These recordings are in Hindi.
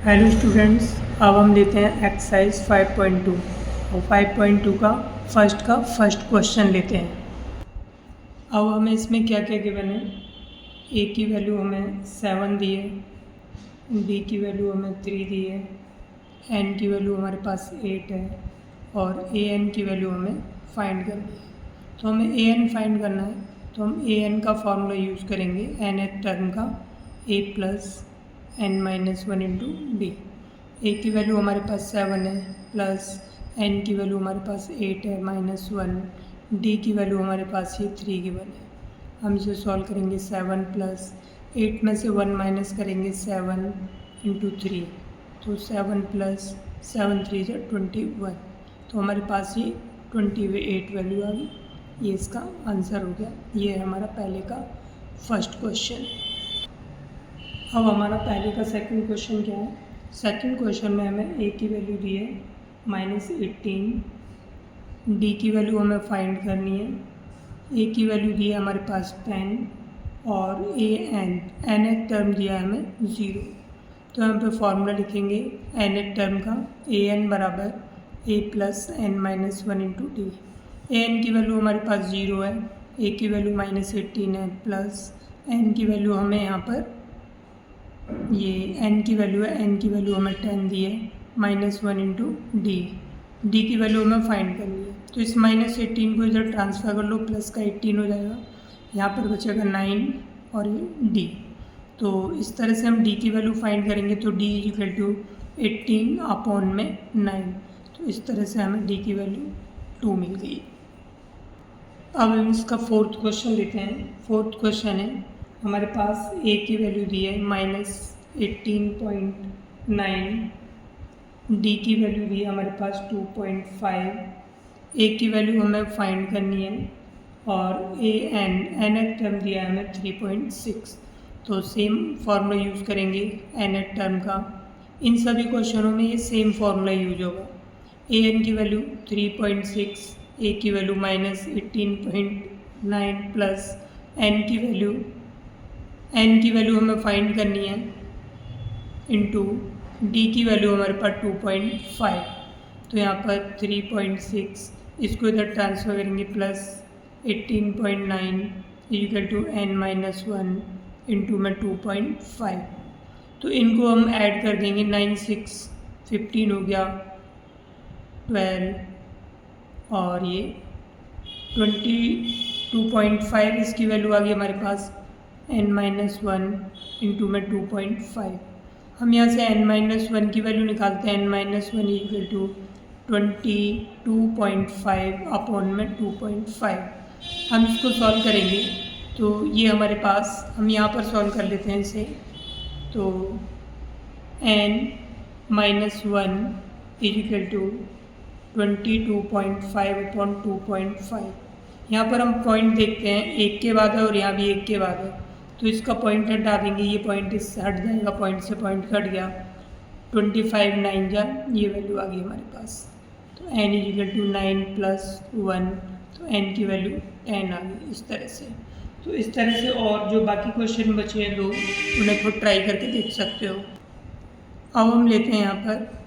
हेलो स्टूडेंट्स, अब हम लेते हैं एक्सरसाइज 5.2 और 5.2 का फर्स्ट क्वेश्चन लेते हैं। अब हमें इसमें क्या क्या गिवन है। ए की वैल्यू हमें 7 दी है, बी की वैल्यू हमें 3 दी है, एन की वैल्यू हमारे पास 8 है और ए एन की वैल्यू हमें फाइंड करनी है। तो हमें ए एन फाइंड करना है, तो हम ए एन का फॉर्मूला यूज़ करेंगे nth टर्म का a plus n minus 1 into d. A की वैल्यू हमारे पास 7 है प्लस एन की वैल्यू हमारे पास 8 है माइनस 1, डी की वैल्यू हमारे पास ये 3 गिवन है। हम इसे सॉल्व करेंगे 7 प्लस 8 में से 1 माइनस करेंगे 7 इंटू 3, तो 7 प्लस 7 3 जो 21, तो हमारे पास ये 28 वैल्यू आ गई। ये इसका आंसर हो गया। ये है हमारा पहले का फर्स्ट क्वेश्चन। अब हमारा पहले का सेकंड क्वेश्चन क्या है। सेकंड क्वेश्चन में हमें ए की वैल्यू दी है -18, डी की वैल्यू हमें फाइंड करनी है। ए की वैल्यू दी है हमारे पास 10 और ए एन एथ टर्म दिया है हमें 0। तो यहाँ पे फॉर्मूला लिखेंगे एन एथ टर्म का, ए एन बराबर a plus n minus 1 into d. A n की वैल्यू हमारे पास 0 है, ए की वैल्यू -18 है प्लस एन की वैल्यू हमें यहाँ पर ये n की वैल्यू है, n की वैल्यू हमें 10 दी है -1 इंटू डी की वैल्यू हमें फाइंड करनी है। तो इस -18 को इधर ट्रांसफ़र कर लो, प्लस का 18 हो जाएगा, यहाँ पर बचेगा 9 और ये डी। तो इस तरह से हम डी की वैल्यू फाइंड करेंगे, तो डी इक्वल टू 18 अपॉन में 9, तो इस तरह से हमें डी की वैल्यू 2 मिल गई। अब हम इसका फोर्थ क्वेश्चन लेते हैं। फोर्थ क्वेश्चन है हमारे पास ए की वैल्यू दी है -18.9, डी की वैल्यू दी है हमारे पास 2.5, ए की वैल्यू हमें फाइंड करनी है और ए एन एथ टर्म दिया है हमें 3.6। तो सेम फार्मूला यूज़ करेंगे एन एथ टर्म का। इन सभी क्वेश्चनों में ये सेम फार्मूला यूज होगा। ए एन की वैल्यू 3.6, ए की वैल्यू -18.9 प्लस एन की वैल्यू हमें फाइंड करनी है इंटू डी की वैल्यू हमारे पास 2.5। तो यहाँ पर 3.6 इसको इधर ट्रांसफ़र करेंगे plus 18.9 equal to n minus 1 into में 2.5। तो इनको हम ऐड कर देंगे, 9 6 15 हो गया 12 और ये 22.5 इसकी वैल्यू आ गई हमारे पास n माइनस 1 इंटू में 2.5। हम यहाँ से n माइनस 1 की वैल्यू निकालते हैं, n minus 1 equal to 22.5 upon में 2.5। हम इसको सॉल्व करेंगे, तो ये हमारे पास, हम यहाँ पर सॉल्व कर लेते हैं इसे। तो n minus 1 equal to 22.5 upon 2.5। यहाँ पर हम पॉइंट देखते हैं, एक के बाद है और यहाँ भी एक के बाद है, तो इसका पॉइंट हटा देंगे, ये पॉइंट इससे हट जाएगा, पॉइंट से पॉइंट कट गया, 25 9 जा, ये वैल्यू आ गई हमारे पास। तो n इक्वल टू 9 प्लस 1, तो n की वैल्यू 10 आ गई इस तरह से। तो इस तरह से और जो बाकी क्वेश्चन बचे हैं दो, उन्हें खुद ट्राई करके देख सकते हो। अब हम लेते हैं यहाँ पर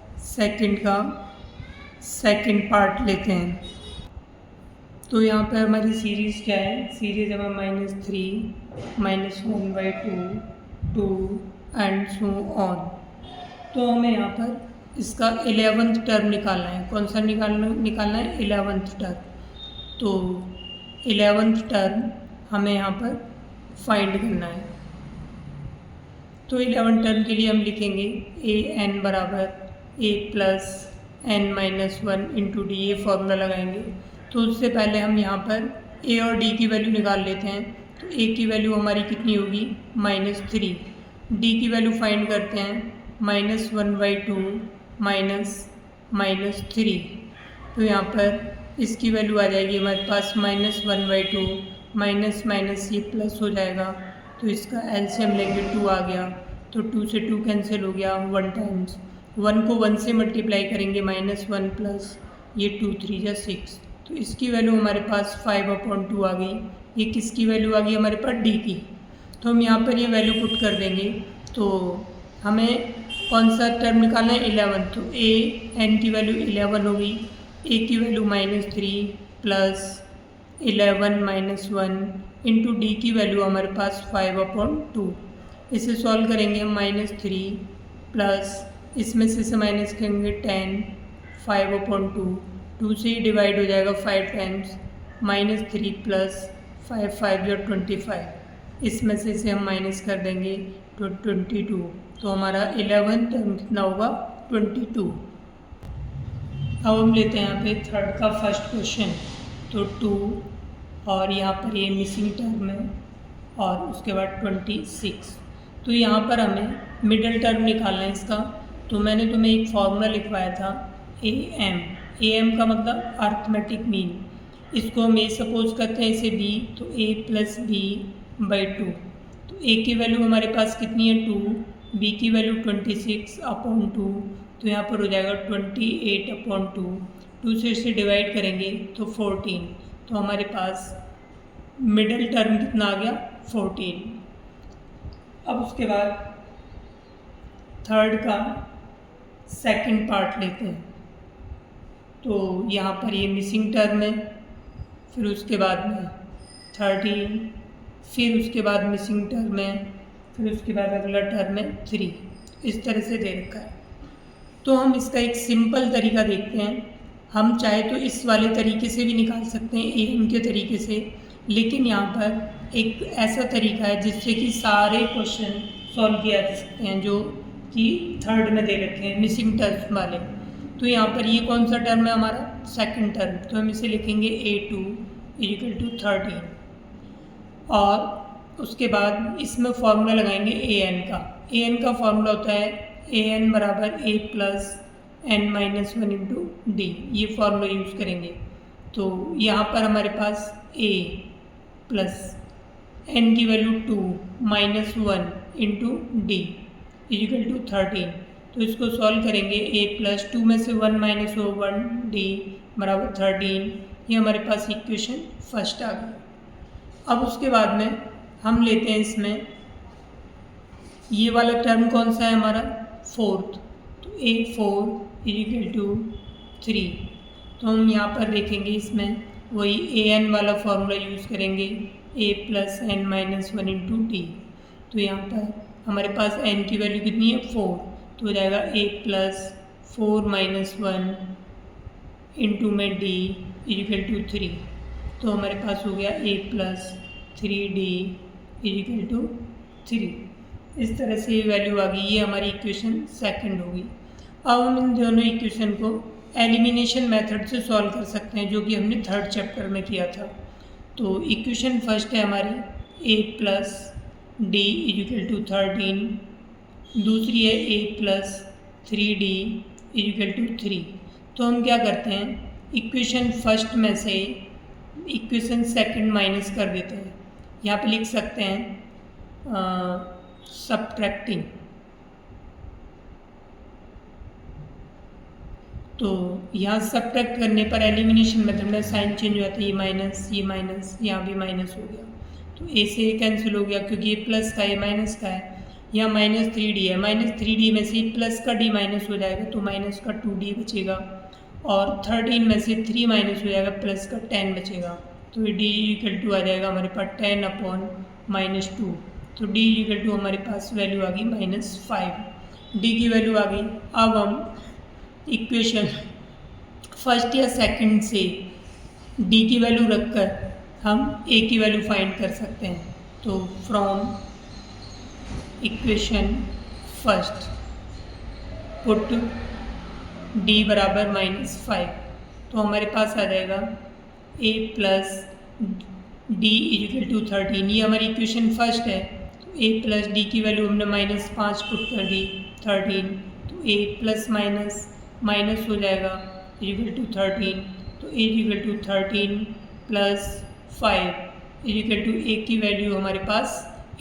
सेकंड पार्ट लेते हैं। तो यहाँ पर हमारी सीरीज़ क्या है, सीरीज़ हमें -3 -1/2 2 एंड सो ऑन। तो हमें यहाँ पर इसका 11th टर्म निकालना है। कौन सा निकालना है 11th टर्म। तो 11th टर्म हमें यहाँ पर फाइंड करना है। तो 11th टर्म के लिए हम लिखेंगे ए एन बराबर a plus n minus 1 into d, ये फॉर्मूला लगाएंगे। तो उससे पहले हम यहाँ पर ए और डी की वैल्यू निकाल लेते हैं। तो ए की वैल्यू हमारी कितनी होगी -3, डी की वैल्यू फाइंड करते हैं -1/2 -3। तो यहाँ पर इसकी वैल्यू आ जाएगी हमारे पास -1/2 माइनस ये प्लस हो जाएगा, तो इसका एलसीएम लेंगे 2 आ गया, तो 2 से 2 कैंसिल हो गया, 1 टाइम्स 1 को 1 से मल्टीप्लाई करेंगे -1 प्लस ये 2 3 या 6, तो इसकी वैल्यू हमारे पास 5/2 आ गई। ये किसकी वैल्यू आ गई हमारे पास डी की। तो हम यहाँ पर ये वैल्यू पुट कर देंगे, तो हमें कौन सा टर्म निकालना है 11, तो ए एन की वैल्यू 11 होगी, ए की वैल्यू -3 प्लस 11 -1 इंटू डी की वैल्यू हमारे पास 5/2। इसे सॉल्व करेंगे हम -3 प्लस इसमें से माइनस करेंगे 10 5/2, 2 से ही डिवाइड हो जाएगा 5 टाइम्स, -3 प्लस 5 5 जो 25, इसमें से हम माइनस कर देंगे तो 22, तो हमारा 11 टर्म कितना होगा 22। अब हम लेते हैं यहाँ पे थर्ड का फर्स्ट क्वेश्चन, तो 2 और यहाँ पर ये मिसिंग टर्म है और उसके बाद 26। तो यहाँ पर हमें मिडिल टर्म निकालना है इसका, तो मैंने तुम्हें एक फॉर्मूला लिखवाया था AM का मतलब अर्थमेटिक मीन। इसको हम ए सपोज करते हैं इसे B, तो A + B/2। तो A की वैल्यू हमारे पास कितनी है 2, B की वैल्यू 26/2, तो यहाँ पर हो जाएगा 28/2, 2 से इसे डिवाइड करेंगे तो 14, तो हमारे पास मिडिल टर्म कितना आ गया 14। अब उसके बाद थर्ड का सेकंड पार्ट लेते हैं, तो यहाँ पर ये मिसिंग टर्म है, फिर उसके बाद में 13, फिर उसके बाद मिसिंग टर्म है, फिर उसके बाद अगला टर्म है 3, इस तरह से दे रखा है। तो हम इसका एक सिंपल तरीका देखते हैं। हम चाहे तो इस वाले तरीके से भी निकाल सकते हैं AM के तरीके से, लेकिन यहाँ पर एक ऐसा तरीका है जिससे कि सारे क्वेश्चन सॉल्व किया जा सकते हैं जो कि थर्ड में दे रखे हैं मिसिंग टर्म वाले। तो यहाँ पर ये कौन सा टर्म है हमारा सेकंड टर्म, तो हम इसे लिखेंगे A2 = 13, और उसके बाद इसमें फॉर्मूला लगाएंगे AN का फॉर्मूला होता है AN = A + n-1 into d, ये फॉर्मूला यूज़ करेंगे। तो यहाँ पर हमारे पास A प्लस n की वैल्यू 2 -1 इंटू डी = 13, तो इसको सॉल्व करेंगे A + 2 में से 1 - 1 D = 13, ये हमारे पास इक्वेशन फर्स्ट आ गई। अब उसके बाद में हम लेते हैं इसमें ये वाला टर्म कौन सा है हमारा फोर्थ, तो A4 = 3, तो हम यहाँ पर देखेंगे इसमें वही AN वाला फॉर्मूला यूज़ करेंगे A + n-1 इंटू डी। तो यहाँ पर हमारे पास n की वैल्यू कितनी है 4, तो हो जाएगा A + 4 - 1 इंटू में D = 3, तो हमारे पास हो गया A + 3D = 3। इस तरह से ये वैल्यू आ गई, ये हमारी इक्वेशन सेकंड होगी। अब हम इन दोनों इक्वेशन को एलिमिनेशन मेथड से सॉल्व कर सकते हैं, जो कि हमने थर्ड चैप्टर में किया था। तो इक्वेशन फर्स्ट है हमारी A + D = 13, दूसरी है A + 3D = 3। तो हम क्या करते हैं, इक्वेशन फर्स्ट में से इक्वेशन सेकंड माइनस कर देते हैं। यहाँ पे लिख सकते हैं सब्ट्रैक्टिंग, तो यहाँ सब्ट्रैक्ट करने पर एलिमिनेशन मेथड में साइन चेंज हो जाता है, ये माइनस यहाँ भी माइनस हो गया, तो ए से कैंसिल हो गया क्योंकि ये प्लस का ये माइनस का है। यहाँ -3D है, -3D में से प्लस का D माइनस हो जाएगा तो माइनस का 2D बचेगा, और 13 में से 3 माइनस हो जाएगा, प्लस का 10 बचेगा, तो D = आ जाएगा हमारे पास 10/-2, तो D = हमारे पास वैल्यू आ गई -5, D की वैल्यू आ गई। अब हम इक्वेशन फर्स्ट या सेकंड से D की वैल्यू रखकर हम A की वैल्यू फाइंड कर सकते हैं। तो from equation first put D = -5, तो हमारे पास आ जाएगा A + D = 13, ये हमारी इक्वेशन फर्स्ट है। तो A + D की वैल्यू हमने -5 पुट कर दी 13, तो A प्लस माइनस हो जाएगा = 13, तो A = 13 + 5 = A की वैल्यू हमारे पास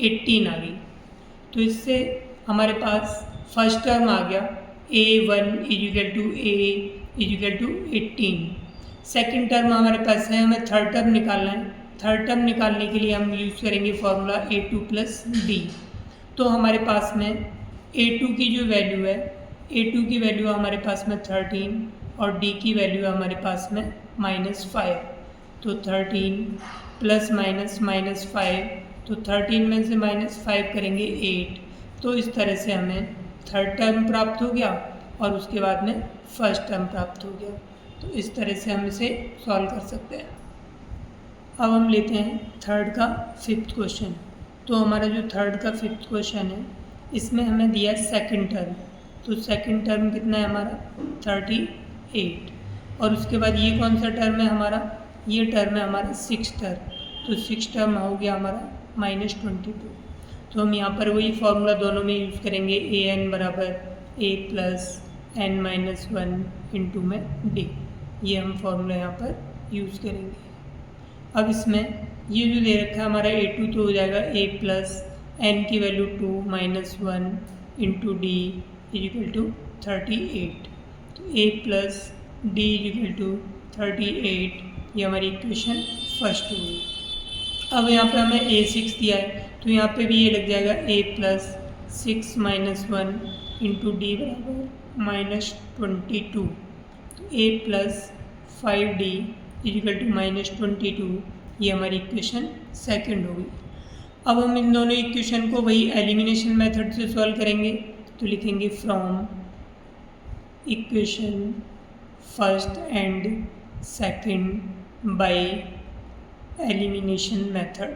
18 आ गई। तो इससे हमारे पास फर्स्ट टर्म आ गया A1 = 18। सेकंड टर्म हमारे पास है, हमें थर्ड टर्म निकालना है। थर्ड टर्म निकालने के लिए हम यूज़ करेंगे फॉर्मूला A2 + D। तो हमारे पास में A2 की जो वैल्यू है, A2 की वैल्यू हमारे पास में 13 और D की वैल्यू है हमारे पास में -5। तो 13 प्लस माइनस 5, तो 13 में से -5 करेंगे 8। तो इस तरह से हमें थर्ड टर्म प्राप्त हो गया और उसके बाद में फर्स्ट टर्म प्राप्त हो गया। तो इस तरह से हम इसे सॉल्व कर सकते हैं। अब हम लेते हैं थर्ड का फिफ्थ क्वेश्चन। तो हमारा जो थर्ड का फिफ्थ क्वेश्चन है, इसमें हमें दिया है सेकंड टर्म। तो सेकंड टर्म कितना है हमारा 38, और उसके बाद ये कौन सा टर्म है हमारा, ये टर्म है हमारा सिक्स टर्म। तो सिक्स टर्म हो गया हमारा -22। तो हम यहाँ पर वही फॉर्मूला दोनों में यूज़ करेंगे, an बराबर a plus n minus 1 into में d। ये हम फॉर्मूला यहाँ पर यूज़ करेंगे। अब इसमें ये जो दे रखा है हमारा a2, तो हो जाएगा a प्लस n की value 2 minus 1 into d equal to 38। तो a plus d equal to 38, ये हमारी इक्वेशन फर्स्ट होगी। अब यहाँ पे हमें a6 दिया है, तो यहाँ पे भी ये लग जाएगा a plus 6 minus 1 into D बराबर -22। तो a plus 5d equal to -22, ये हमारी इक्वेशन सेकंड होगी। अब हम इन दोनों इक्वेशन को वही एलिमिनेशन मेथड से सॉल्व करेंगे। तो लिखेंगे from equation first and second by elimination method.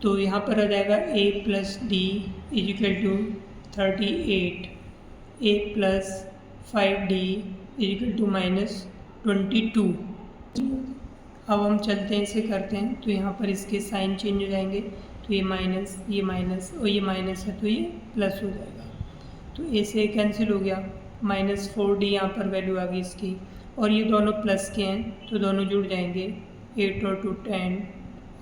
तो यहाँ पर आ जाएगा a plus d equal to 38, a plus 5d equal to -22। अब हम चलते हैं, इसे करते हैं। तो यहाँ पर इसके साइन चेंज हो जाएंगे, तो ये माइनस और ये माइनस है तो ये प्लस हो जाएगा। तो a से कैंसिल हो गया, -4d यहाँ पर वैल्यू आ गई इसकी, और ये दोनों प्लस के हैं तो दोनों जुड़ जाएंगे, 8 और 2 10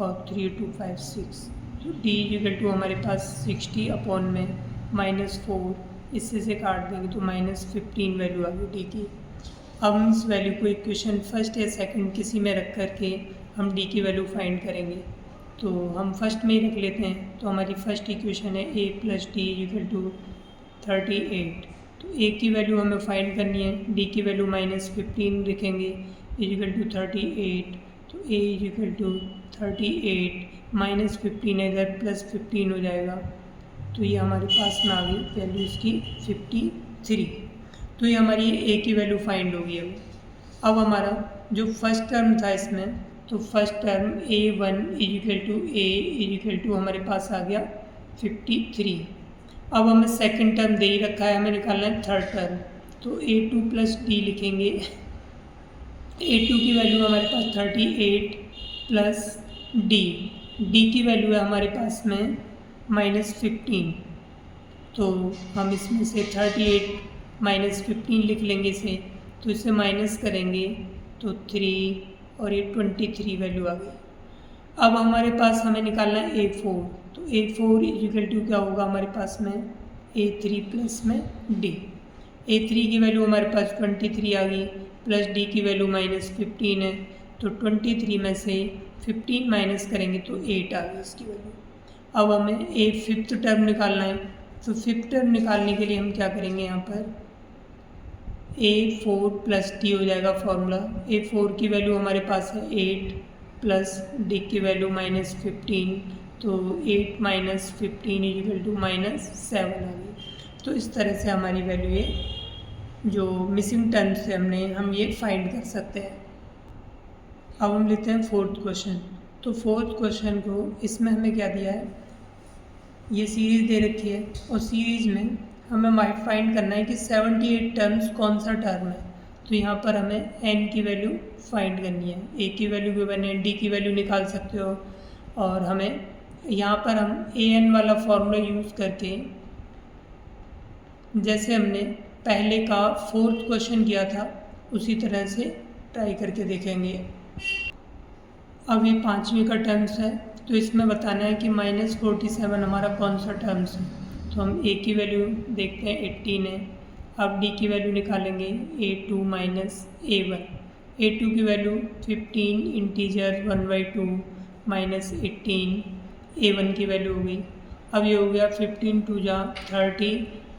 और 3 2 5 6। तो d इक्वल टू हमारे पास 60 अपॉन में -4, इससे से काट देंगे तो -15 वैल्यू आ गई डी की। अब हम इस वैल्यू को इक्वेशन फर्स्ट या सेकंड किसी में रख करके हम डी की वैल्यू फाइंड करेंगे। तो हम फर्स्ट में ही रख लेते हैं। तो हमारी फर्स्ट इक्वेशन है a plus d equal to 38। तो a की वैल्यू हमें फाइंड करनी है, d की वैल्यू -15 लिखेंगे इक्वल टू 38। तो a इक्वल टू 38 -15 है इधर +15 हो जाएगा, तो ये हमारे पास में आ गई वैल्यू इसकी 53। तो ये हमारी a की वैल्यू फाइंड होगी। अब हमारा जो फर्स्ट टर्म था इसमें, तो first term a1 equal to हमारे पास आ गया 53। अब हमें सेकंड टर्म दे ही रखा है, हमें निकालना है थर्ड टर्म। तो a2 प्लस d लिखेंगे। a2 की वैल्यू हमारे पास 38 प्लस d की वैल्यू है हमारे पास में -15। तो हम इसमें से 38 -15 लिख लेंगे इसे, तो इसे माइनस करेंगे तो 3 और ये 23 वैल्यू आ गई। अब हमारे पास हमें निकालना है a4। तो a4 इक्वल टू क्या होगा हमारे पास में a3 प्लस में d। a3 की वैल्यू हमारे पास 23 आ गई, प्लस d की वैल्यू -15 है, तो 23 में से 15 माइनस करेंगे तो 8 आ गई इसकी वैल्यू। अब हमें a फिफ्थ टर्म निकालना है। तो फिफ्थ टर्म निकालने के लिए हम क्या करेंगे, यहाँ पर a4 प्लस d हो जाएगा फॉर्मूला। a4 की वैल्यू हमारे पास है 8 प्लस d की वैल्यू -15, तो 8 माइनस 15 इक्वल टू -7 आ गई। तो इस तरह से हमारी वैल्यू ये जो मिसिंग टर्म से हम ये फाइंड कर सकते हैं। अब हम लेते हैं फोर्थ क्वेश्चन। तो फोर्थ क्वेश्चन को इसमें हमें क्या दिया है, ये सीरीज़ दे रखी है और सीरीज़ में हमें फाइंड करना है कि 78 टर्म्स कौन सा टर्म है। तो यहाँ पर हमें n की वैल्यू फाइंड करनी है, a की वैल्यू गिवन है, d की वैल्यू निकाल सकते हो, और हमें यहाँ पर हम an वाला फॉर्मूला यूज़ करके जैसे हमने पहले का फोर्थ क्वेश्चन किया था उसी तरह से ट्राई करके देखेंगे। अब ये पाँचवीं का टर्म्स है, तो इसमें बताना है कि -47 हमारा कौन सा टर्म्स है। तो हम a की वैल्यू देखते हैं 18 है। अब d की वैल्यू निकालेंगे a2 माइनस a1। a2 की वैल्यू 15 इंटीजर 1/2 -18 A1 की वैल्यू हो गई। अब ये हो गया 15 टू जा 30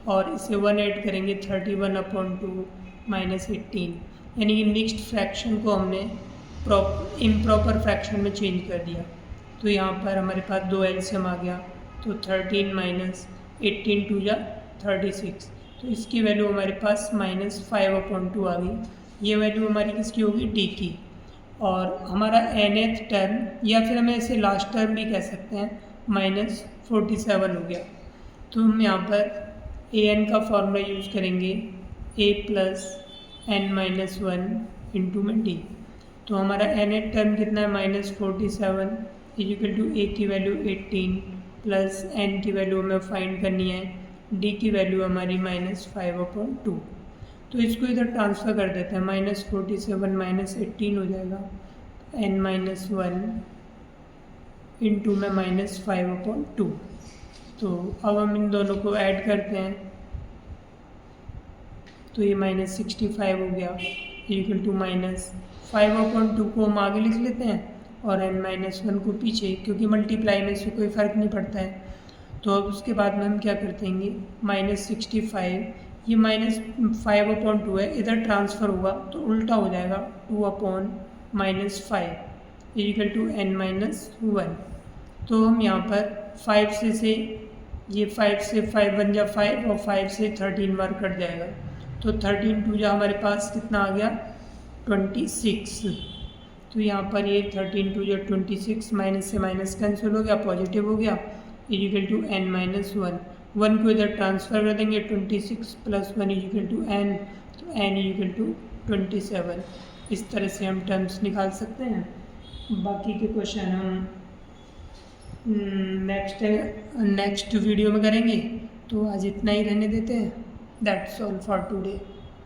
और इसे 1 ऐड करेंगे 31/2 -18, यानी कि मिक्स्ड फ्रैक्शन को हमने इम्प्रॉपर फ्रैक्शन में चेंज कर दिया। तो यहाँ पर हमारे पास 2 एलसीएम आ गया, तो 13 -18 टू जा 36, तो इसकी वैल्यू हमारे पास -5/2 आ गई। ये वैल्यू हमारी किसकी होगी, डी की। और हमारा nth टर्म या फिर हमें इसे लास्ट टर्म भी कह सकते हैं -47 हो गया। तो हम यहाँ पर ए एन का फॉर्मूला यूज़ करेंगे a + n - 1 इंटू में डी। तो हमारा nth टर्म कितना है -47 = a की वैल्यू 18 प्लस n की वैल्यू हमें फाइंड करनी है, d की वैल्यू हमारी -5/2। तो इसको इधर ट्रांसफ़र कर देते हैं, -47 -18 हो जाएगा n-1 इंटू में -5/2। तो अब हम इन दोनों को ऐड करते हैं, तो ये -65 हो गया = -5/2 को हम आगे लिख लेते हैं और n-1 को पीछे, क्योंकि मल्टीप्लाई में से कोई फ़र्क नहीं पड़ता है। तो अब उसके बाद में हम क्या करते हैं, -65 ये -5/2 है, इधर ट्रांसफ़र हुआ तो उल्टा हो जाएगा 2/-5 = n-1। तो हम यहाँ पर 5 से ये 5 से 5 बन जा 5 और 5 से 13 बार कट जाएगा, तो 13 टू जा हमारे पास कितना आ गया 26। तो यहाँ पर ये 13 टू जा 26, माइनस से माइनस कैंसिल हो गया, पॉजिटिव हो गया = n-1। 1 को इधर ट्रांसफ़र कर देंगे, 26 + 1 = n, तो n = 27। इस तरह से हम टर्म्स निकाल सकते हैं। बाकी के क्वेश्चन हम नेक्स्ट वीडियो में करेंगे। तो आज इतना ही रहने देते हैं। That's all for today.